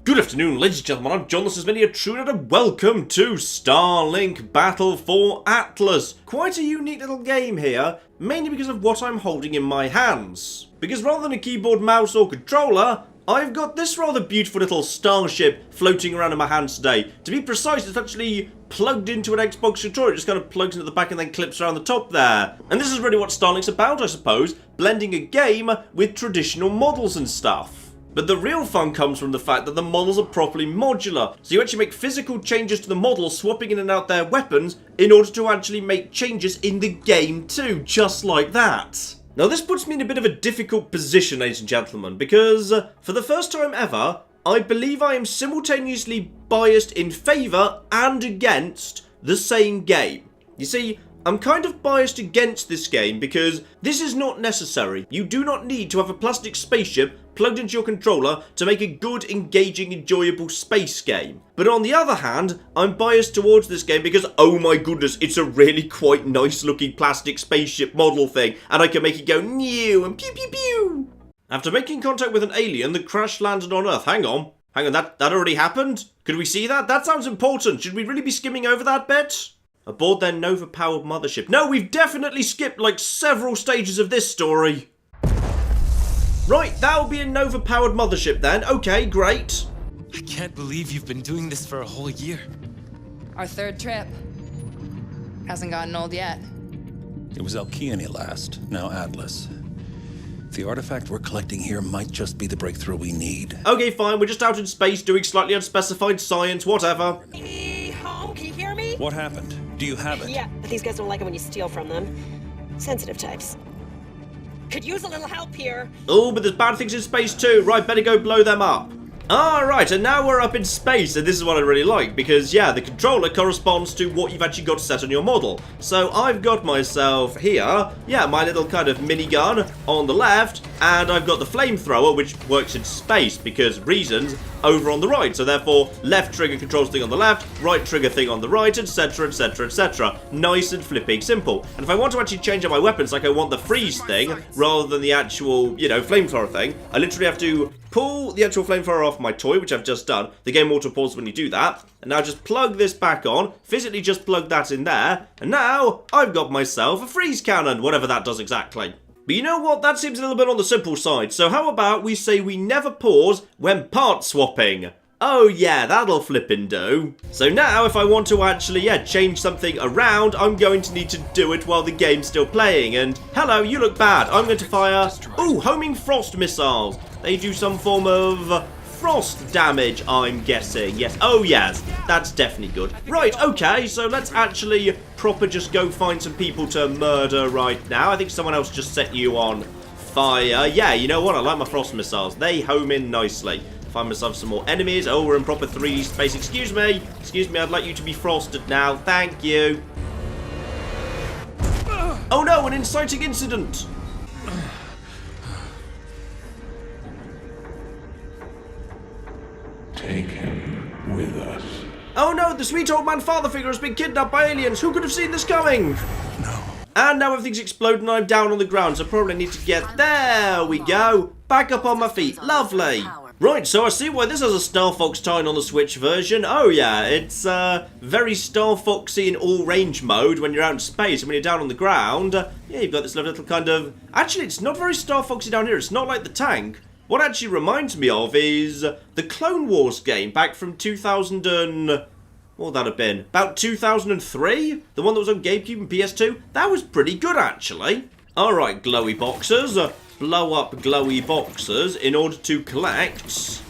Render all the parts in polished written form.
Good afternoon, ladies and gentlemen, I'm John, this is Mini, a Truenet, and welcome to Starlink Battle for Atlas. Quite a unique little game here, mainly because of what I'm holding in my hands. Because rather than a keyboard, mouse or controller, I've got this rather beautiful little starship floating around in my hands today. To be precise, it's actually plugged into an Xbox controller. It just kind of plugs into the back and then clips around the top there. And this is really what Starlink's about, I suppose, blending a game with traditional models and stuff. But the real fun comes from the fact that the models are properly modular. So you actually make physical changes to the model, swapping in and out their weapons, in order to actually make changes in the game too, just like that. Now this puts me in a bit of a difficult position, ladies and gentlemen, because for the first time ever, I believe I am simultaneously biased in favour and against the same game. You see, I'm kind of biased against this game because this is not necessary. You do not need to have a plastic spaceship plugged into your controller to make a good, engaging, enjoyable space game. But on the other hand, I'm biased towards this game because, oh my goodness, it's a really quite nice looking plastic spaceship model thing, and I can make it go new and pew pew pew. After making contact with an alien, the crash landed on Earth. Hang on, that already happened? Could we see that? That sounds important. Should we really be skimming over that bit? Aboard their Nova-powered mothership. No, we've definitely skipped like several stages of this story. Right, that'll be a Nova-powered mothership then. Okay, great. I can't believe you've been doing this for a whole year. Our third trip. Hasn't gotten old yet. It was Alkeane last, now Atlas. The artifact we're collecting here might just be the breakthrough we need. Okay, fine, we're just out in space doing slightly unspecified science, whatever. Home, can you hear me? What happened? Do you have it? Yeah, but these guys don't like it when you steal from them. Sensitive types. Could use a little help here. Oh, but there's bad things in space too. Right, better go blow them up. Alright, and now we're up in space, and this is what I really like, because, yeah, the controller corresponds to what you've actually got set on your model. So I've got myself here, yeah, my little kind of minigun on the left, and I've got the flamethrower, which works in space, because reasons, over on the right. So therefore, left trigger controls thing on the left, right trigger thing on the right, etc, etc, etc. Nice and flipping simple. And if I want to actually change out my weapons, like I want the freeze thing, rather than the actual, you know, flamethrower thing, I literally have to pull the actual flamethrower off my toy, which I've just done. The game auto pauses when you do that. And now just plug this back on, physically just plug that in there, and now I've got myself a freeze cannon, whatever that does exactly. But you know what, that seems a little bit on the simple side, so how about we say we never pause when part swapping? Oh yeah, that'll flippin' do. So now, if I want to actually, change something around, I'm going to need to do it while the game's still playing, and hello, you look bad. I'm going to fire, homing frost missiles. They do some form of frost damage, I'm guessing. Yes, oh yes, that's definitely good. Right, okay, so let's actually proper just go find some people to murder right now. I think someone else just set you on fire. Yeah, you know what, I like my frost missiles. They home in nicely. Find myself some more enemies. Oh, we're in proper 3D space. Excuse me, I'd like you to be frosted now. Thank you. Oh no, an inciting incident. Take him with us. Oh no, the sweet old man father figure has been kidnapped by aliens. Who could have seen this coming? No. And now everything's exploding and I'm down on the ground, so probably need to get... There we go. Back up on my feet. Lovely. Right, so I see why this has a Star Fox tie on the Switch version. Oh yeah, it's very Star Foxy in all range mode when you're out in space, and when you're down on the ground, yeah, you've got this little kind of... Actually, it's not very Star Foxy down here. It's not like the tank. What actually reminds me of is the Clone Wars game back from 2000 and... What would that have been? About 2003? The one that was on GameCube and PS2? That was pretty good, actually. Alright, glowy boxes. Blow up glowy boxes in order to collect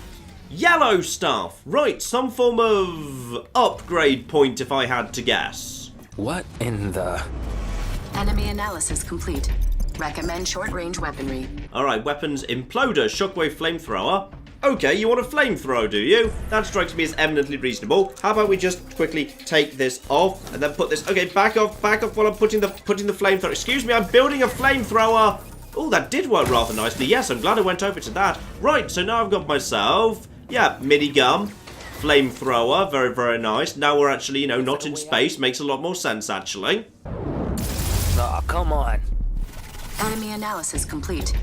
yellow stuff. Right, some form of upgrade point if I had to guess. What in the... Enemy analysis complete. Recommend short-range weaponry. Alright, weapons imploder, shockwave flamethrower. Okay, you want a flamethrower, do you? That strikes me as eminently reasonable. How about we just quickly take this off and then put this... Okay, back off while I'm putting the flamethrower. Excuse me, I'm building a flamethrower. Oh, that did work rather nicely. Yes, I'm glad I went over to that. Right, so now I've got myself, minigun, flamethrower, very, very nice. Now we're actually, not in space. Makes a lot more sense, actually. Oh, come on. Enemy analysis complete.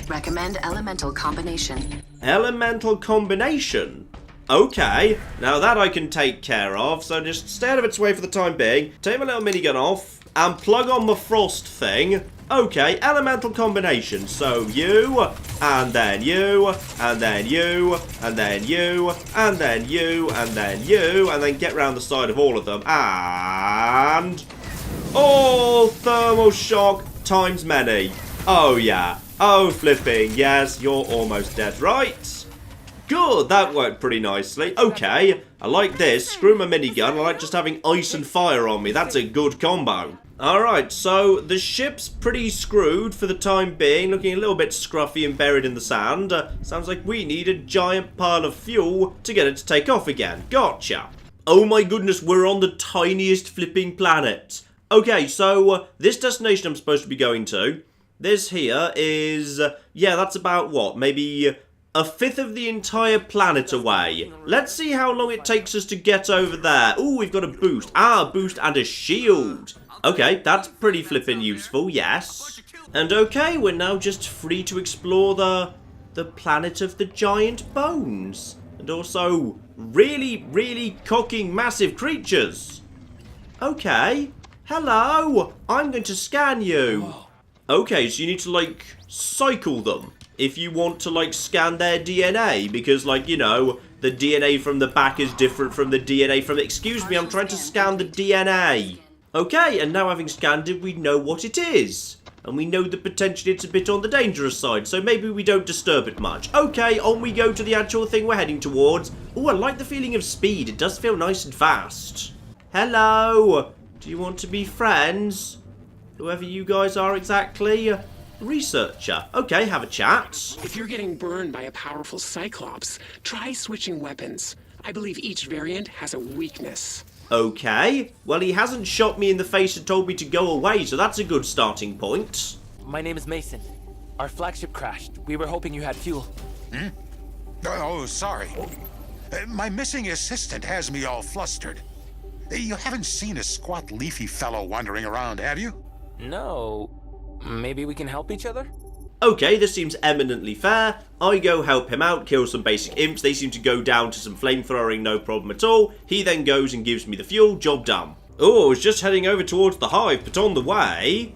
Recommend elemental combination. Elemental combination? Okay, now that I can take care of, so just stay out of its way for the time being. Take my little minigun off, and plug on the frost thing. Okay, elemental combination. So you, and then you, and then you, and then you, and then you, and then you, and then get round the side of all of them, and... oh, thermal shock times many. Oh, yeah. Oh, flipping, yes, you're almost dead, right? Good, that worked pretty nicely. Okay, I like this. Screw my minigun. I like just having ice and fire on me. That's a good combo. Alright, so the ship's pretty screwed for the time being. Looking a little bit scruffy and buried in the sand. Sounds like we need a giant pile of fuel to get it to take off again. Gotcha. Oh my goodness, we're on the tiniest flipping planet. Okay, so this destination I'm supposed to be going to, this here is, yeah, that's about what, maybe a fifth of the entire planet away. Let's see how long it takes us to get over there. Ooh, we've got a boost. Ah, a boost and a shield. Okay, that's pretty flippin' useful, yes. And okay, we're now just free to explore the planet of the giant bones. And also, really, really cocking massive creatures. Okay. Hello, I'm going to scan you. Okay, so you need to, like, cycle them if you want to, like, scan their DNA. Because, like, you know, the DNA from the back is different from the DNA from... excuse me, I'm trying to scan the DNA. Okay, and now having scanned it, we know what it is. And we know that potentially it's a bit on the dangerous side, so maybe we don't disturb it much. Okay, on we go to the actual thing we're heading towards. Oh, I like the feeling of speed. It does feel nice and fast. Hello. Do you want to be friends? Whoever you guys are exactly. Researcher. Okay, have a chat. If you're getting burned by a powerful Cyclops, try switching weapons. I believe each variant has a weakness. Okay. Well, he hasn't shot me in the face and told me to go away, so that's a good starting point. My name is Mason. Our flagship crashed. We were hoping you had fuel. Oh, sorry. My missing assistant has me all flustered. You haven't seen a squat, leafy fellow wandering around, have you? No. Maybe we can help each other? Okay, this seems eminently fair. I go help him out, kill some basic imps. They seem to go down to some flamethrowing, no problem at all. He then goes and gives me the fuel, job done. Oh, I was just heading over towards the hive, but on the way...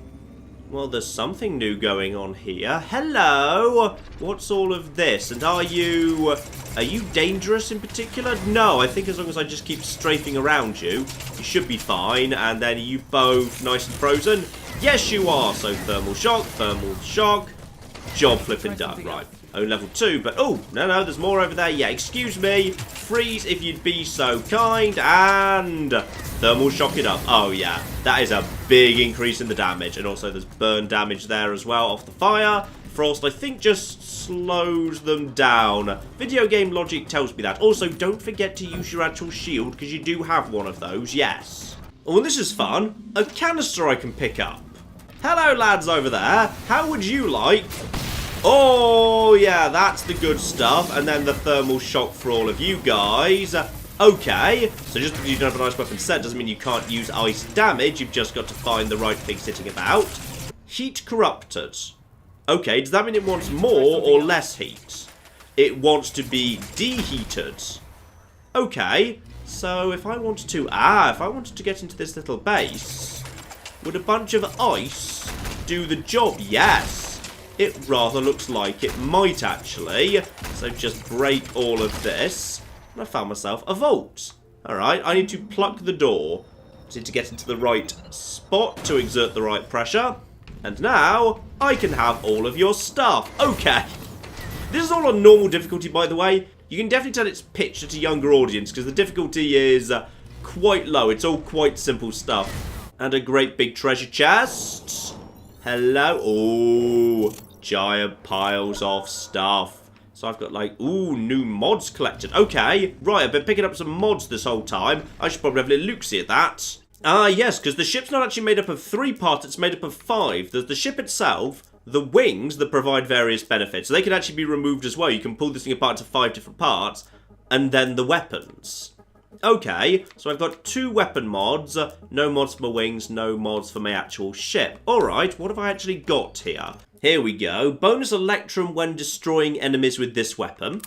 well, there's something new going on here. Hello! What's all of this? And are you dangerous in particular? No, I think as long as I just keep strafing around you, you should be fine. And then are you both nice and frozen? Yes, you are! So thermal shock, job flipping done. Right, only level 2, but oh, no, there's more over there. Yeah, excuse me, freeze if you'd be so kind, and thermal shock it up. Oh yeah, that is a big increase in the damage, and also there's burn damage there as well off the fire. Frost, I think, just slows them down. Video game logic tells me that. Also, don't forget to use your actual shield, because you do have one of those, yes. Oh, and this is fun. A canister I can pick up. Hello, lads over there. How would you like... oh, yeah, that's the good stuff. And then the thermal shock for all of you guys. Okay, so just because you don't have an ice weapon set doesn't mean you can't use ice damage. You've just got to find the right thing sitting about. Heat corrupted. Okay, does that mean it wants more or less heat? It wants to be deheated. Okay, so if I wanted to get into this little base, would a bunch of ice do the job? Yes. It rather looks like it might actually. So just break all of this. And I found myself a vault. Alright, I need to pluck the door. I need to get into the right spot to exert the right pressure. And now, I can have all of your stuff. Okay. This is all on normal difficulty, by the way. You can definitely tell it's pitched at a younger audience, because the difficulty is quite low. It's all quite simple stuff. And a great big treasure chest. Hello. Oh, giant piles of stuff. So I've got like, ooh, new mods collected. Okay, right, I've been picking up some mods this whole time. I should probably have a little look-see at that. Ah, yes, because the ship's not actually made up of 3 parts, it's made up of 5. There's the ship itself, the wings that provide various benefits. So they can actually be removed as well. You can pull this thing apart to 5 different parts. And then the weapons. Okay, so I've got 2 weapon mods. No mods for my wings, no mods for my actual ship. Alright, what have I actually got here? Here we go. Bonus Electrum when destroying enemies with this weapon.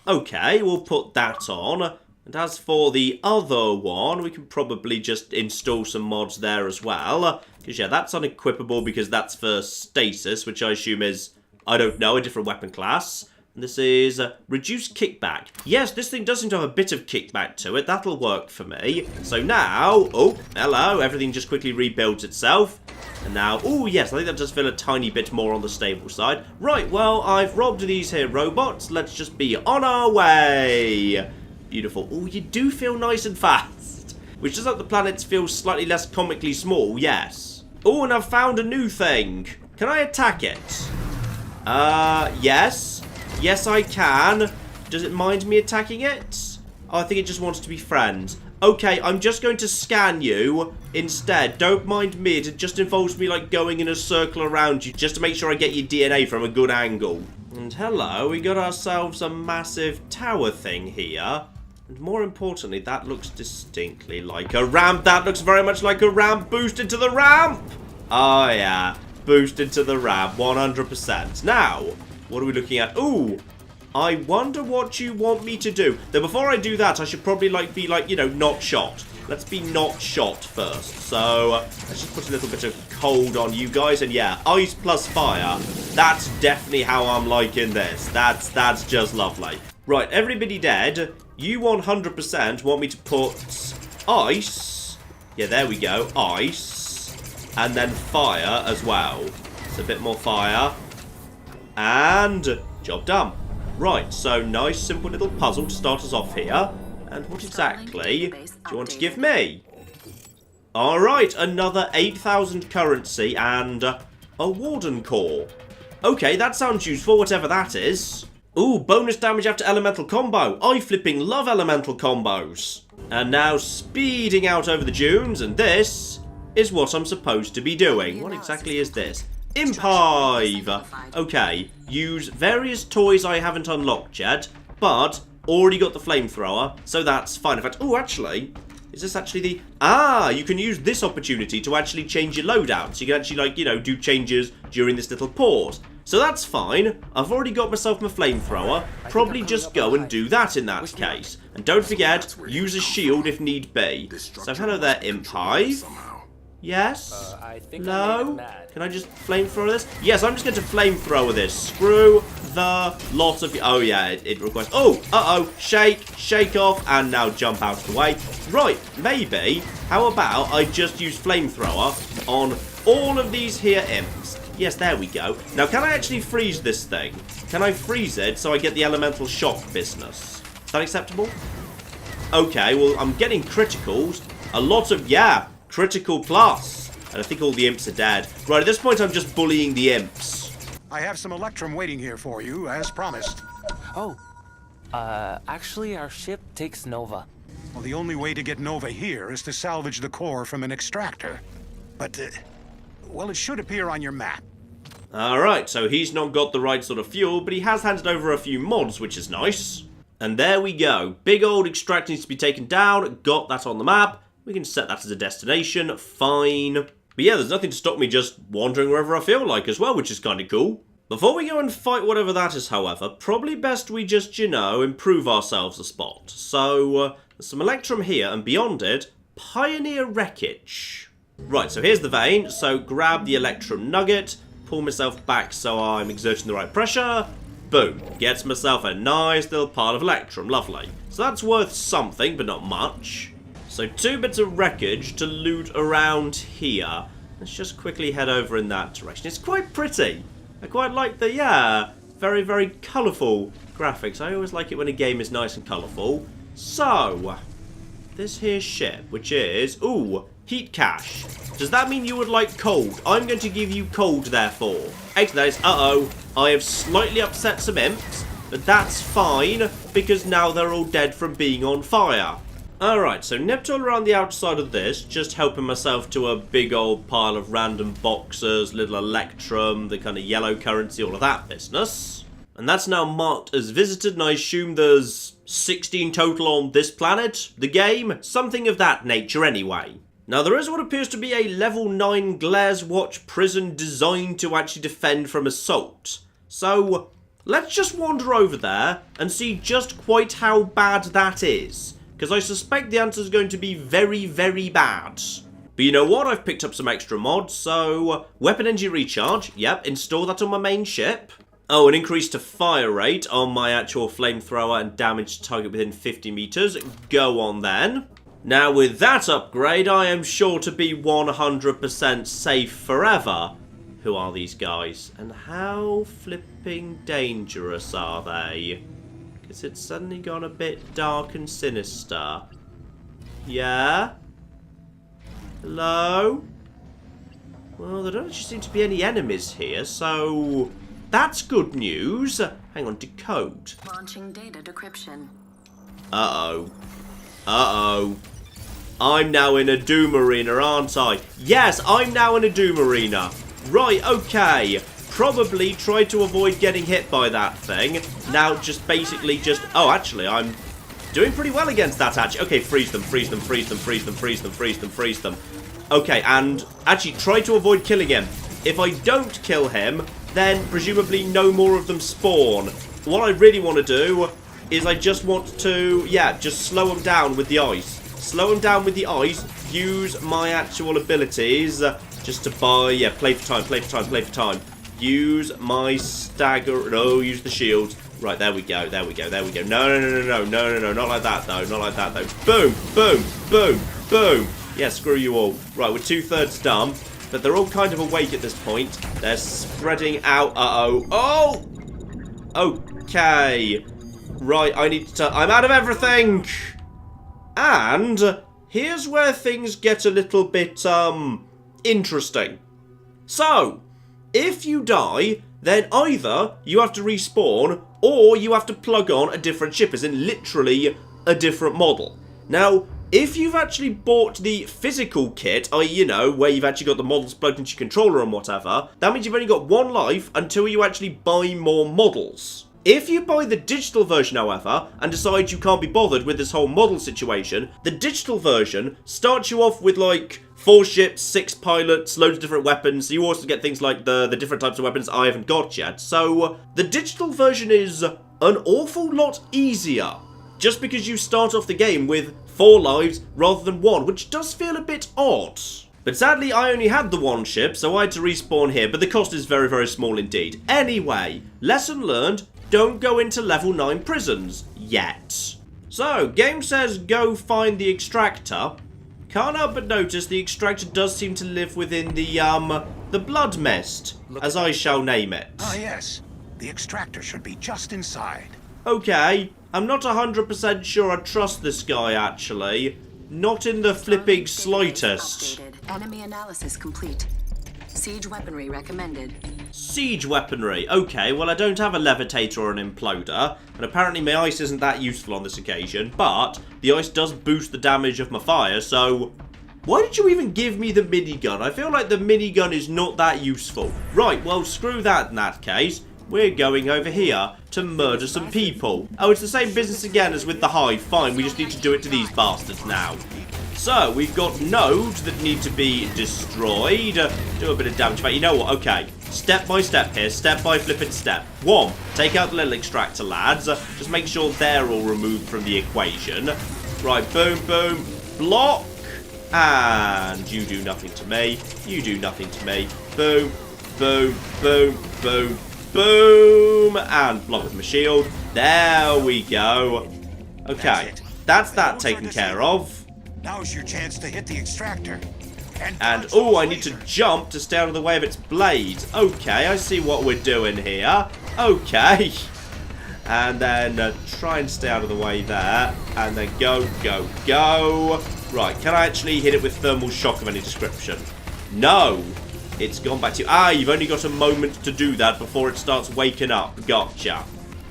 Okay, we'll put that on. And as for the other one, we can probably just install some mods there as well. Because, yeah, that's unequipable because that's for stasis, which I assume is, I don't know, a different weapon class. And this is reduced kickback. Yes, this thing does seem to have a bit of kickback to it. That'll work for me. So now, oh, hello, everything just quickly rebuilds itself. And now, oh yes, I think that does feel a tiny bit more on the stable side. Right, well, I've robbed these here robots. Let's just be on our way. Beautiful. Oh, you do feel nice and fast. Which does make the planets feel slightly less comically small, yes. Oh, and I've found a new thing. Can I attack it? Yes. Yes, I can. Does it mind me attacking it? Oh, I think it just wants to be friends. Okay, I'm just going to scan you instead. Don't mind me. It just involves me, like, going in a circle around you just to make sure I get your DNA from a good angle. And hello, we got ourselves a massive tower thing here. And more importantly, that looks distinctly like a ramp. That looks very much like a ramp. Boost into the ramp. Oh, yeah. Boost into the ramp. 100%. Now, what are we looking at? Ooh. I wonder what you want me to do. Though before I do that, I should probably, be not shot. Let's be not shot first. So, let's just put a little bit of cold on you guys. And yeah, ice plus fire. That's definitely how I'm liking this. That's just lovely. Right, everybody dead. You 100% want me to put ice. Yeah, there we go. Ice. And then fire as well. So a bit more fire. And job done. Right, so nice simple little puzzle to start us off here. And what exactly do you want to give me? Alright, another 8,000 currency and a warden core. Okay, that sounds useful, whatever that is. Ooh, bonus damage after elemental combo. I flipping love elemental combos. And now speeding out over the dunes, and this is what I'm supposed to be doing. What exactly is this? Impive. Okay, use various toys I haven't unlocked yet, but already got the flamethrower, so that's fine. In fact, oh, actually, is this actually the... Ah, you can use this opportunity to actually change your loadout. So you can actually, do changes during this little pause. So that's fine. I've already got myself my flamethrower. Probably just go and do that in that case. And don't forget, use a shield if need be. So hello there, Impive. Yes? No? Can I just flamethrower this? Yes, I'm just going to flamethrower this. Screw the lot of... Oh, yeah, it requires... Oh, uh-oh. Shake off, and now jump out of the way. Right, maybe. How about I just use flamethrower on all of these here imps? Yes, there we go. Now, can I actually freeze this thing? Can I freeze it so I get the elemental shock business? Is that acceptable? Okay, well, I'm getting criticals. A lot of... Yeah. Critical plus. And I think all the imps are dead. Right, at this point, I'm just bullying the imps. I have some Electrum waiting here for you, as promised. Oh, actually, our ship takes Nova. Well, the only way to get Nova here is to salvage the core from an extractor. But, well, it should appear on your map. Alright, so he's not got the right sort of fuel, but he has handed over a few mods, which is nice. And there we go. Big old extractor needs to be taken down. Got that on the map. We can set that as a destination, fine. But yeah, there's nothing to stop me just wandering wherever I feel like as well, which is kind of cool. Before we go and fight whatever that is, however, probably best we just, improve ourselves a spot. So, there's some Electrum here, and beyond it, Pioneer Wreckage. Right, so here's the vein. So grab the Electrum Nugget, pull myself back so I'm exerting the right pressure. Boom. Gets myself a nice little pile of Electrum. Lovely. So that's worth something, but not much. So 2 bits of wreckage to loot around here. Let's just quickly head over in that direction. It's quite pretty. I quite like the, very, very colourful graphics. I always like it when a game is nice and colourful. So, this here ship, which is, ooh, heat cache. Does that mean you would like cold? I'm going to give you cold, therefore. Excellent, that is, uh-oh, I have slightly upset some imps, but that's fine, because now they're all dead from being on fire. Alright, so nipped all around the outside of this, just helping myself to a big old pile of random boxes, little Electrum, the kind of yellow currency, all of that business. And that's now marked as visited, and I assume there's 16 total on this planet, the game, something of that nature anyway. Now there is what appears to be a level 9 Glares Watch prison designed to actually defend from assault. So, let's just wander over there and see just quite how bad that is. Because I suspect the answer is going to be very, very bad. But you know what? I've picked up some extra mods, so weapon energy recharge. Yep, install that on my main ship. Oh, an increase to fire rate on my actual flamethrower and damage target within 50 meters. Go on then. Now with that upgrade, I am sure to be 100% safe forever. Who are these guys? And how flipping dangerous are they? Because it's suddenly gone a bit dark and sinister. Yeah? Hello? Well, there don't actually seem to be any enemies here, so that's good news. Hang on, decode. Launching data decryption. Uh-oh. Uh-oh. I'm now in a Doom Arena, aren't I? Yes, I'm now in a Doom Arena. Right, okay. Probably try to avoid getting hit by that thing. Now just basically just... Oh, actually, I'm doing pretty well against that, actually. Okay, freeze them, freeze them, freeze them, freeze them, freeze them, freeze them, freeze them. Okay, and actually try to avoid killing him. If I don't kill him, then presumably no more of them spawn. What I really want to do is I just want to, yeah, just slow him down with the ice. Slow him down with the ice. Use my actual abilities just to buy, yeah, play for time, play for time, play for time. Use my stagger. No, use the shield. Right, there we go. There we go. There we go. No, no, no, no, no, no, no, no. Not like that, though. Not like that, though. Boom, boom, boom, boom. Yeah, screw you all. Right, we're 2/3 done. But they're all kind of awake at this point. They're spreading out. Uh-oh. Oh! Okay. Right, I need to... I'm out of everything! And here's where things get a little bit, interesting. So... if you die, then either you have to respawn, or you have to plug on a different ship, as in literally a different model. Now, if you've actually bought the physical kit, i.e., you know, where you've actually got the models plugged into your controller and whatever, that means you've only got one life until you actually buy more models. If you buy the digital version, however, and decide you can't be bothered with this whole model situation, the digital version starts you off with, like, 4 ships, 6 pilots, loads of different weapons. So you also get things like the different types of weapons I haven't got yet. So the digital version is an awful lot easier. Just because you start off the game with 4 lives rather than 1, which does feel a bit odd. But sadly, I only had the 1 ship, so I had to respawn here, but the cost is very, very small indeed. Anyway, lesson learned, don't go into level 9 prisons yet. So, game says go find the extractor. Can't help but notice the extractor does seem to live within the blood mist, as I shall name it. Ah, yes. The extractor should be just inside. Okay, I'm not 100% sure I trust this guy, actually. Not in the flipping slightest. Enemy analysis complete. Siege weaponry recommended. Siege weaponry. Okay, well I don't have a levitator or an imploder, and apparently my ice isn't that useful on this occasion, but the ice does boost the damage of my fire, so... why did you even give me the minigun? I feel like the minigun is not that useful. Right, well screw that in that case. We're going over here to murder some people. Oh, it's the same business again as with the hive. Fine, we just need to do it to these bastards now. So, we've got nodes that need to be destroyed. Do a bit of damage. But you know what? Okay. Step by step here. Step by flipping step. 1. Take out the little extractor lads. Just make sure they're all removed from the equation. Right. Boom, boom. Block. And you do nothing to me. You do nothing to me. Boom, boom, boom, boom, boom. And block with my shield. There we go. Okay. That's that taken care of. Now's your chance to hit the extractor. And oh, I need to jump to stay out of the way of its blades. Okay, I see what we're doing here. Okay. And then try and stay out of the way there. And then go, go, go. Right, can I actually hit it with thermal shock of any description? No. It's gone back to... ah, you've only got a moment to do that before it starts waking up. Gotcha.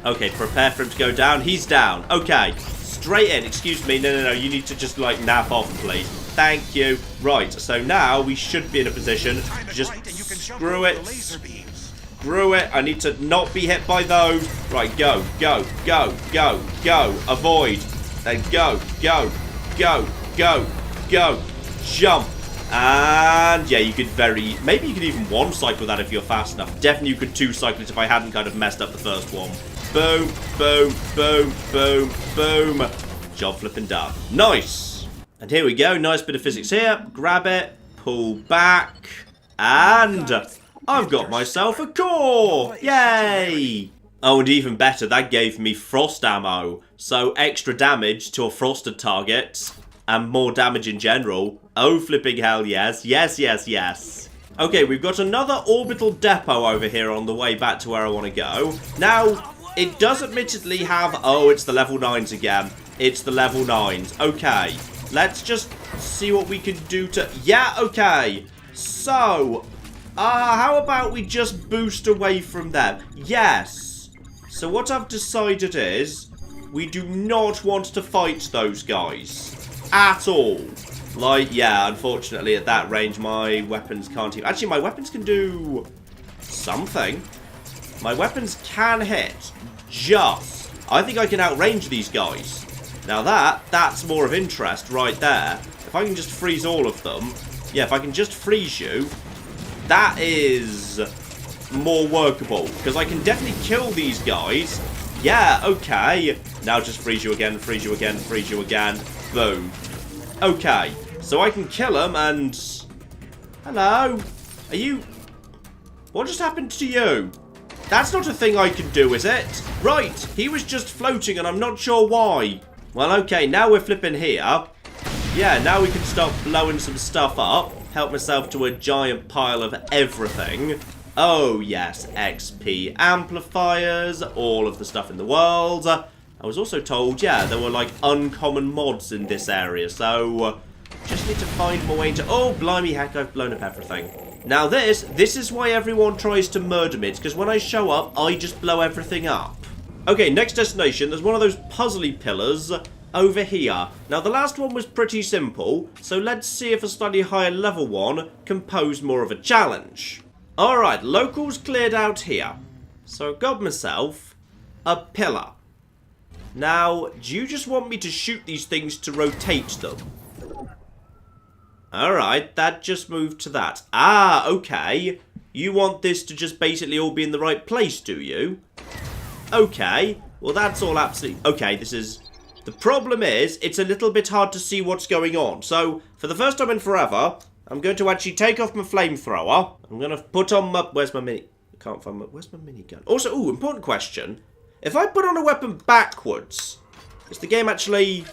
Okay, prepare for him to go down. He's down. Okay. Straight in. Excuse me. No, you need to just, like, nap off, please. Thank you. Right, so now we should be in a position to just screw it. Screw it. I need to not be hit by those. Right, go, go, go, go, go. Avoid. Then go, go, go, go, go. Jump. And yeah, you could maybe you could even one cycle that if you're fast enough. Definitely you could two cycle it if I hadn't kind of messed up the first one. Boom, boom, boom, boom, boom. Job flipping done. Nice. And here we go. Nice bit of physics here. Grab it, pull back, and I've got myself a core. Yay. Oh, and even better, that gave me frost ammo. So extra damage to a frosted target and more damage in general. Oh, flipping hell, yes. Yes, yes, yes. Okay, we've got another orbital depot over here on the way back to where I want to go. Now, it does admittedly have... Oh, it's the level 9s again. It's the level 9s. Okay, let's just see what we can do to... Yeah, okay. So, how about we just boost away from them? Yes. So what I've decided is we do not want to fight those guys at all. Like, yeah, unfortunately at that range my weapons can't even... Actually, my weapons can do something. My weapons can hit. Just. I think I can outrange these guys. Now that's more of interest right there. If I can just freeze all of them. Yeah, if I can just freeze you, that is more workable. Because I can definitely kill these guys. Yeah, okay. Now just freeze you again, freeze you again, freeze you again. Boom. Okay. So I can kill them and... Hello? Are you... What just happened to you? That's not a thing I can do, is it? Right. He was just floating and I'm not sure why. Well, okay. Now we're flipping here. Yeah, now we can start blowing some stuff up. Help myself to a giant pile of everything. Oh, yes. XP amplifiers. All of the stuff in the world. I was also told, yeah, there were, like, uncommon mods in this area. So, just need to find my way into... Oh, blimey heck, I've blown up everything. Now this is why everyone tries to murder me. It's because when I show up, I just blow everything up. Okay, next destination. There's one of those puzzly pillars over here. Now, the last one was pretty simple, so let's see if a slightly higher level one can pose more of a challenge. Alright, locals cleared out here. So I've got myself a pillar. Now, do you just want me to shoot these things to rotate them? Alright, that just moved to that. Ah, okay. You want this to just basically all be in the right place, do you? Okay. Well, that's all absolutely... Okay, this is... The problem is, it's a little bit hard to see what's going on. So, for the first time in forever, I'm going to actually take off my flamethrower. I'm going to put on my... Where's my mini... I can't find my... Where's my minigun? Also, ooh, important question. If I put on a weapon backwards, is the game actually...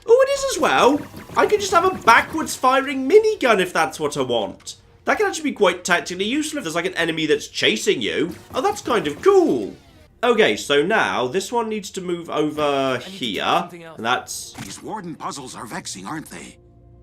Oh, it is as well. I can just have a backwards firing minigun if that's what I want. That can actually be quite tactically useful if there's like an enemy that's chasing you. Oh, that's kind of cool. Okay, so now this one needs to move over here. And that's... These warden puzzles are vexing, aren't they?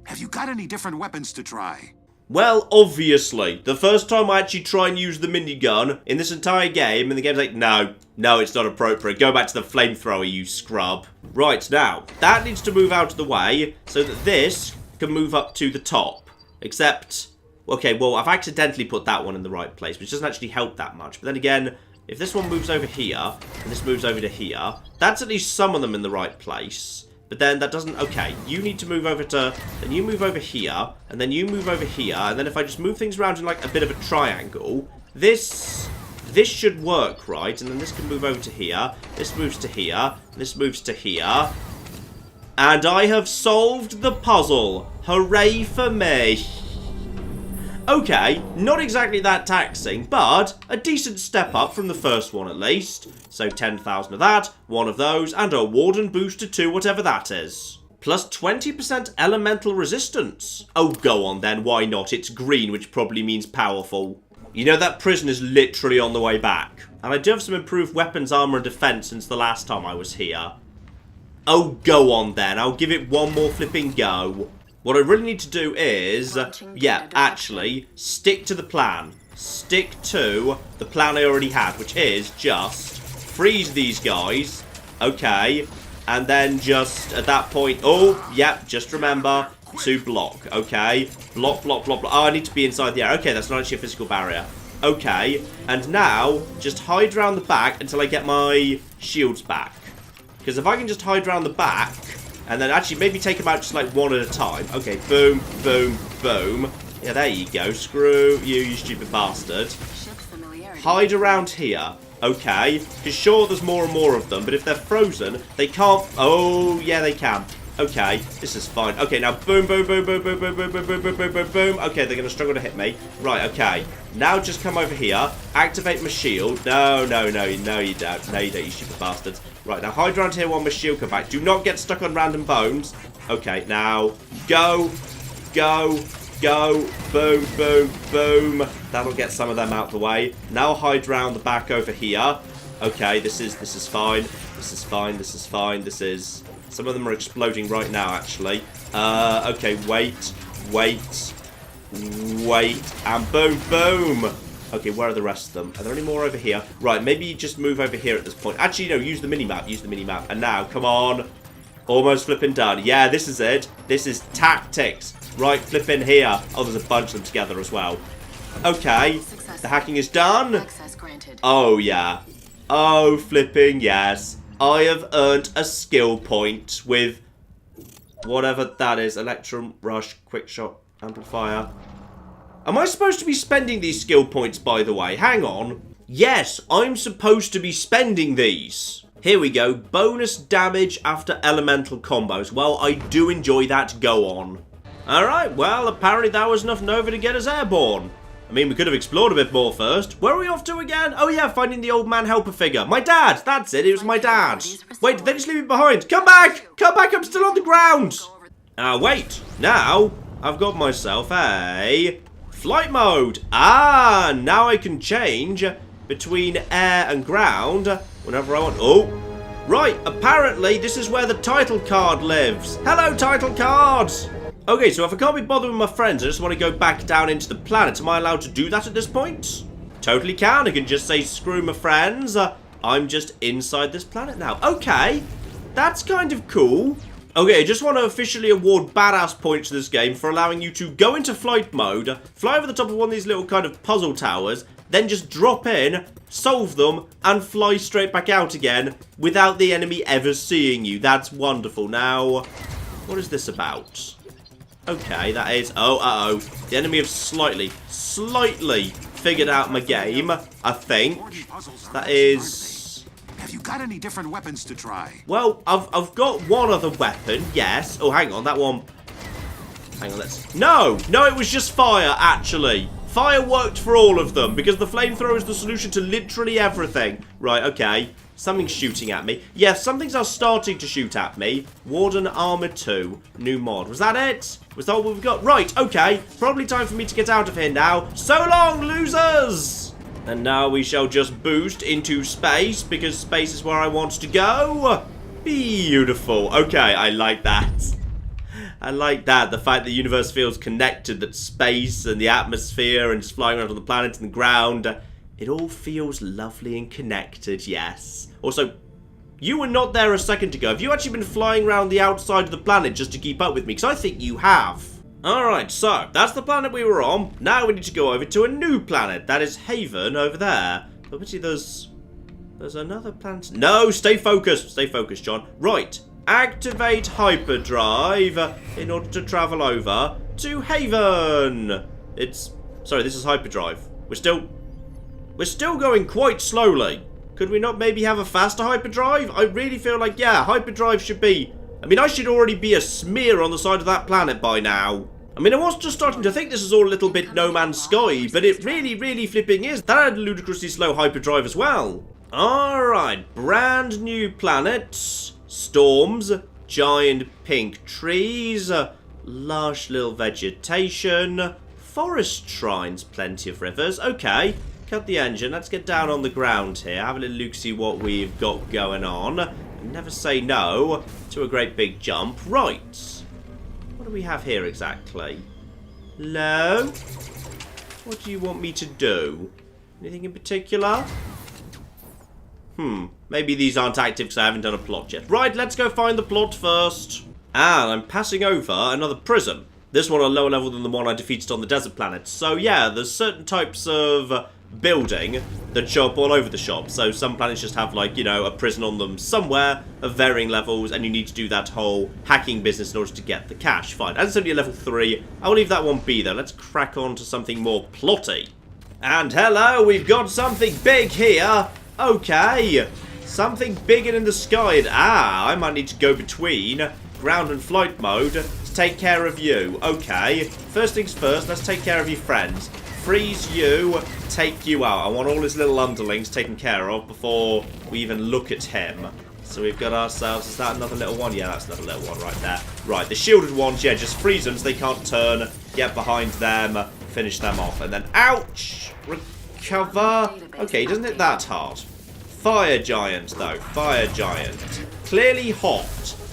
Have you got any different weapons to try? Well, obviously. The first time I actually try and use the minigun in this entire game, and the game's like, no, it's not appropriate. Go back to the flamethrower, you scrub. Right, now, that needs to move out of the way so that this can move up to the top. Except, okay, well, I've accidentally put that one in the right place, which doesn't actually help that much. But then again, if this one moves over here, and this moves over to here, that's at least some of them in the right place. But then that doesn't... Okay, you need to move over to... Then you move over here, and then you move over here, and then if I just move things around in like a bit of a triangle, this should work, right? And then this can move over to here, this moves to here, this moves to here. And I have solved the puzzle. Hooray for me. Okay, not exactly that taxing, but a decent step up from the first one at least. So 10,000 of that, one of those, and a warden booster too, whatever that is. Plus 20% elemental resistance. Oh, go on then, why not? It's green, which probably means powerful. You know, that prison is literally on the way back. And I do have some improved weapons, armor, and defense since the last time I was here. Oh, go on then, I'll give it one more flipping go. What I really need to do is, yeah, actually, stick to the plan. Stick to the plan I already had, which is just freeze these guys. Okay. And then just, at that point, oh, yep, just remember to block. Okay. Block, block, block, block. Oh, I need to be inside the area. Okay, that's not actually a physical barrier. Okay. And now, just hide around the back until I get my shields back. Because if I can just hide around the back... And then actually maybe take them out just like one at a time. Okay, boom, boom, boom. Yeah, there you go. Screw you, you stupid bastard. Hide around here. Okay. Because sure, there's more and more of them, but if they're frozen, they can't... Oh, yeah, they can. Okay, this is fine. Okay, now boom, boom, boom, boom, boom, boom, boom, boom, boom, boom, boom, boom, boom. Okay, they're going to struggle to hit me. Right, okay. Now just come over here. Activate my shield. No, no, no, no, you don't. No, you don't, you stupid bastards. Right, now hide around here while my shield comes back. Do not get stuck on random bones. Okay, now go, go, go. Boom, boom, boom. That'll get some of them out the way. Now hide around the back over here. Okay, this is fine. This is fine. This is fine. This is... Some of them are exploding right now, actually. Okay, wait, wait, wait, and boom, boom. Okay, where are the rest of them? Are there any more over here? Right, maybe you just move over here at this point. Actually, no, use the mini-map, use the mini-map. And now, come on. Almost flipping done. Yeah, this is it. This is tactics. Right, flipping here. Oh, there's a bunch of them together as well. Okay, the hacking is done. Oh, yeah. Oh, flipping yes. I have earned a skill point with whatever that is. Electrum, Rush, Quick Shot, Amplifier. Am I supposed to be spending these skill points, by the way? Hang on. Yes, I'm supposed to be spending these. Here we go. Bonus damage after elemental combos. Well, I do enjoy that. Go on. Alright, well, apparently that was enough Nova to get us airborne. I mean, we could have explored a bit more first. Where are we off to again? Oh, yeah, finding the old man helper figure. My dad! That's it, it was my dad. Wait, did they just leave me behind? Come back! Come back, I'm still on the ground! Wait. Now, I've got myself a flight mode. Ah, now I can change between air and ground whenever I want. Oh, right, apparently this is where the title card lives. Hello, title cards! Okay, so if I can't be bothered with my friends, I just want to go back down into the planet. Am I allowed to do that at this point? Totally can. I can just say, screw my friends. I'm just inside this planet now. Okay, that's kind of cool. Okay, I just want to officially award badass points to this game for allowing you to go into flight mode, fly over the top of one of these little kind of puzzle towers, then just drop in, solve them, and fly straight back out again without the enemy ever seeing you. That's wonderful. Now, what is this about? Okay, that is... Oh, the enemy have slightly figured out my game, I think. That is... Have you got any different weapons to try? Well, I've got one other weapon, yes. Oh, hang on, that one... Hang on, let's... No, it was just fire, actually. Fire worked for all of them, because the flamethrower is the solution to literally everything. Right, okay. Something's shooting at me. Yes, some things are starting to shoot at me. Warden Armor 2. New mod. Was that it? Was that what we've got? Right, okay. Probably time for me to get out of here now. So long, losers! And now we shall just boost into space, because space is where I want to go. Beautiful. Okay, I like that. I like that. The fact the universe feels connected, that space and the atmosphere and just flying around on the planet and the ground... It all feels lovely and connected, yes. Also, you were not there a second ago. Have you actually been flying around the outside of the planet just to keep up with me? Because I think you have. Alright, so, that's the planet we were on. Now we need to go over to a new planet. That is Haven over there. But actually there's another planet. No, stay focused. Stay focused, John. Right, activate hyperdrive in order to travel over to Haven. Sorry, this is hyperdrive. We're still going quite slowly. Could we not maybe have a faster hyperdrive? I really feel like, yeah, hyperdrive should be... I mean, I should already be a smear on the side of that planet by now. I mean, I was just starting to think this is all a little bit No Man's Sky, but it really flipping is. That had ludicrously slow hyperdrive as well. Alright, brand new planets. Storms, giant pink trees, lush little vegetation, forest shrines, plenty of rivers. Okay. Cut the engine. Let's get down on the ground here. Have a little look, see what we've got going on. Never say no to a great big jump. Right. What do we have here exactly? Hello? What do you want me to do? Anything in particular? Maybe these aren't active because I haven't done a plot yet. Right, let's go find the plot first. And I'm passing over another prism. This one a lower level than the one I defeated on the desert planet. So yeah, there's certain types of building that show up all over the shop. So some planets just have, like, you know, a prison on them somewhere of varying levels, and you need to do that whole hacking business in order to get the cash. Fine. As it's only a level 3, I will leave that one be, though. Let's crack on to something more plotty. And hello, we've got something big here. Okay. Something big and in the sky. And, I might need to go between ground and flight mode to take care of you. Okay. First things first, let's take care of your friends. Freeze you, take you out. I want all his little underlings taken care of before we even look at him. So we've got ourselves, is that another little one? Yeah, that's another little one right there. Right, the shielded ones, yeah, just freeze them so they can't turn. Get behind them, finish them off. And then, ouch! Recover. Okay, doesn't hit that hard. Fire giant, though. Fire giant. Clearly hot.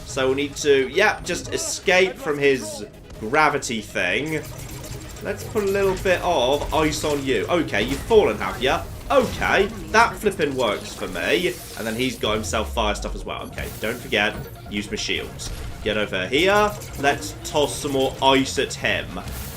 So we need to, yeah, just escape from his gravity thing. Let's put a little bit of ice on you. Okay, you've fallen, have you? Okay, that flipping works for me. And then he's got himself fire stuff as well. Okay, don't forget, use my shields. Get over here. Let's toss some more ice at him.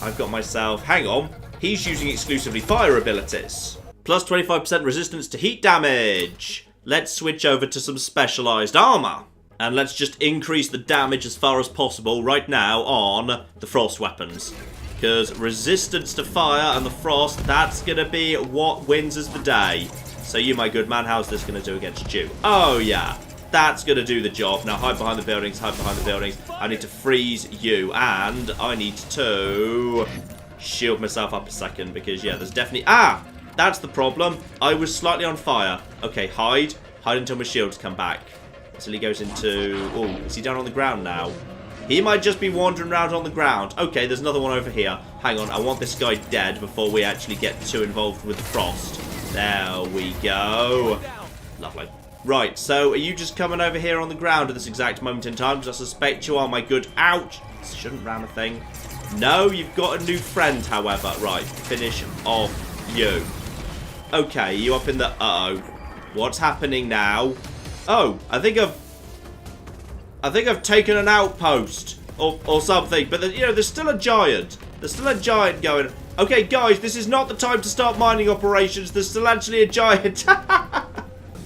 I've got myself, hang on, he's using exclusively fire abilities. Plus 25% resistance to heat damage. Let's switch over to some specialized armor. And let's just increase the damage as far as possible right now on the frost weapons. Because resistance to fire and the frost, that's going to be what wins us the day. So you, my good man, how's this going to do against you? Oh, yeah. That's going to do the job. Now, hide behind the buildings, hide behind the buildings. I need to freeze you, and I need to shield myself up a second. Because, yeah, there's definitely... Ah! That's the problem. I was slightly on fire. Okay, hide. Hide until my shields come back. Until he goes into... Oh, is he down on the ground now? He might just be wandering around on the ground. Okay, there's another one over here. Hang on, I want this guy dead before we actually get too involved with the frost. There we go. Lovely. Right, so are you just coming over here on the ground at this exact moment in time? Because I suspect you are, my good... Ouch! Shouldn't ram a thing. No, you've got a new friend, however. Right, finish off you. Okay, you up in the... Uh-oh. What's happening now? Oh, I think I've taken an outpost or something, but you know, there's still a giant. There's still a giant going. Okay, guys, this is not the time to start mining operations. There's still actually a giant.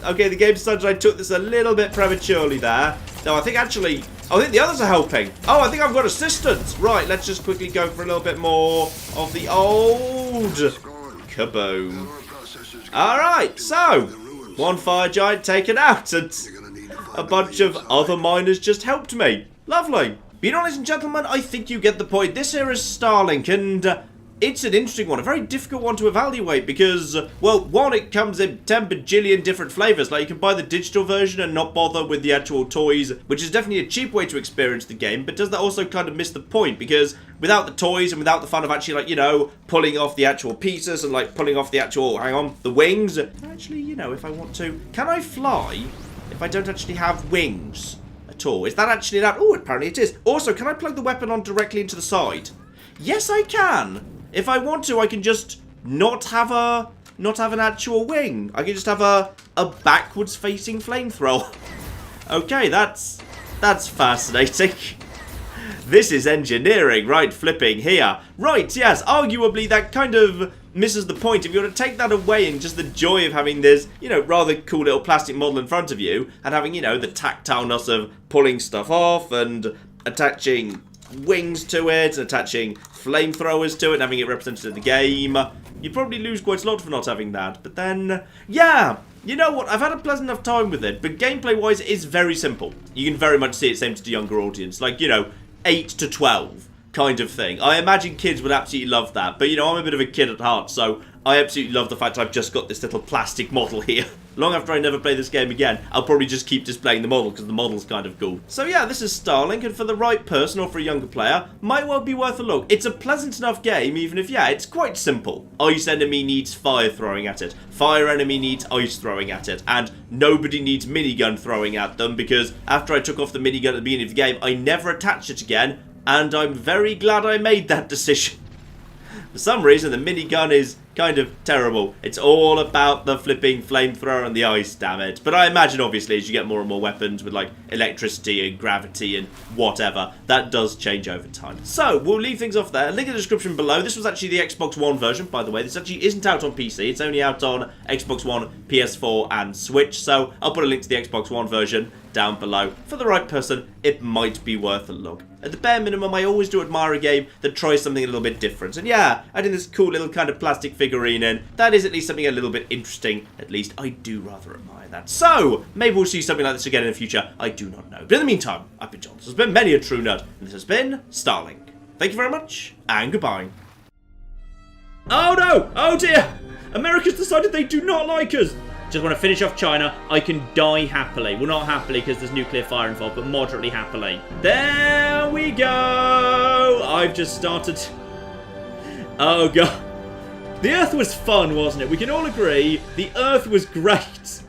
Okay, the game decided I took this a little bit prematurely there. No, I think the others are helping. Oh, I think I've got assistance. Right, let's just quickly go for a little bit more of the old kaboom. All right, so one fire giant taken out, and a bunch of other miners just helped me. Lovely. But ladies and gentlemen, I think you get the point. This here is Starlink, and it's an interesting one. A very difficult one to evaluate because, well, one, it comes in 10 bajillion different flavors. Like, you can buy the digital version and not bother with the actual toys, which is definitely a cheap way to experience the game, but does that also kind of miss the point? Because without the toys and without the fun of actually, like, you know, pulling off the actual pieces and, like, pulling off the actual, hang on, the wings. Actually, you know, if I want to, can I fly if I don't actually have wings at all? Is that actually allowed? Oh, apparently it is. Also, can I plug the weapon on directly into the side? Yes, I can. If I want to, I can just not have an actual wing. I can just have a backwards facing flamethrower. Okay, that's fascinating. This is engineering, right? Flipping here. Right, yes, arguably that kind of misses the point. If you were to take that away and just the joy of having this, you know, rather cool little plastic model in front of you and having, you know, the tactileness of pulling stuff off and attaching wings to it, attaching flamethrowers to it, and having it represented in the game, you'd probably lose quite a lot for not having that. But then, yeah, you know what, I've had a pleasant enough time with it, but gameplay-wise, it is very simple. You can very much see it's aimed at a younger audience, like, you know, 8 to 12 kind of thing. I imagine kids would absolutely love that, but, you know, I'm a bit of a kid at heart, so I absolutely love the fact I've just got this little plastic model here. Long after I never play this game again, I'll probably just keep displaying the model because the model's kind of cool. So yeah, this is Starlink, and for the right person or for a younger player, might well be worth a look. It's a pleasant enough game, even if, yeah, it's quite simple. Ice enemy needs fire throwing at it. Fire enemy needs ice throwing at it. And nobody needs minigun throwing at them, because after I took off the minigun at the beginning of the game, I never attached it again, and I'm very glad I made that decision. For some reason, the minigun is kind of terrible. It's all about the flipping flamethrower and the ice, damn it. But I imagine, obviously, as you get more and more weapons with, like, electricity and gravity and whatever, that does change over time. So, we'll leave things off there. Link in the description below. This was actually the Xbox One version, by the way. This actually isn't out on PC. It's only out on Xbox One, PS4, and Switch. So, I'll put a link to the Xbox One version down below. For the right person, it might be worth a look. At the bare minimum, I always do admire a game that tries something a little bit different. And yeah, adding this cool little kind of plastic figurine in, that is at least something a little bit interesting. At least I do rather admire that. So, maybe we'll see something like this again in the future. I do not know. But in the meantime, I've been John. This has been many a true nerd. And this has been Starlink. Thank you very much, and goodbye. Oh no! Oh dear! America's decided they do not like us! Just want to finish off China. I can die happily. Well, not happily because there's nuclear fire involved, but moderately happily. There we go. I've just started. Oh, God. The Earth was fun, wasn't it? We can all agree the Earth was great.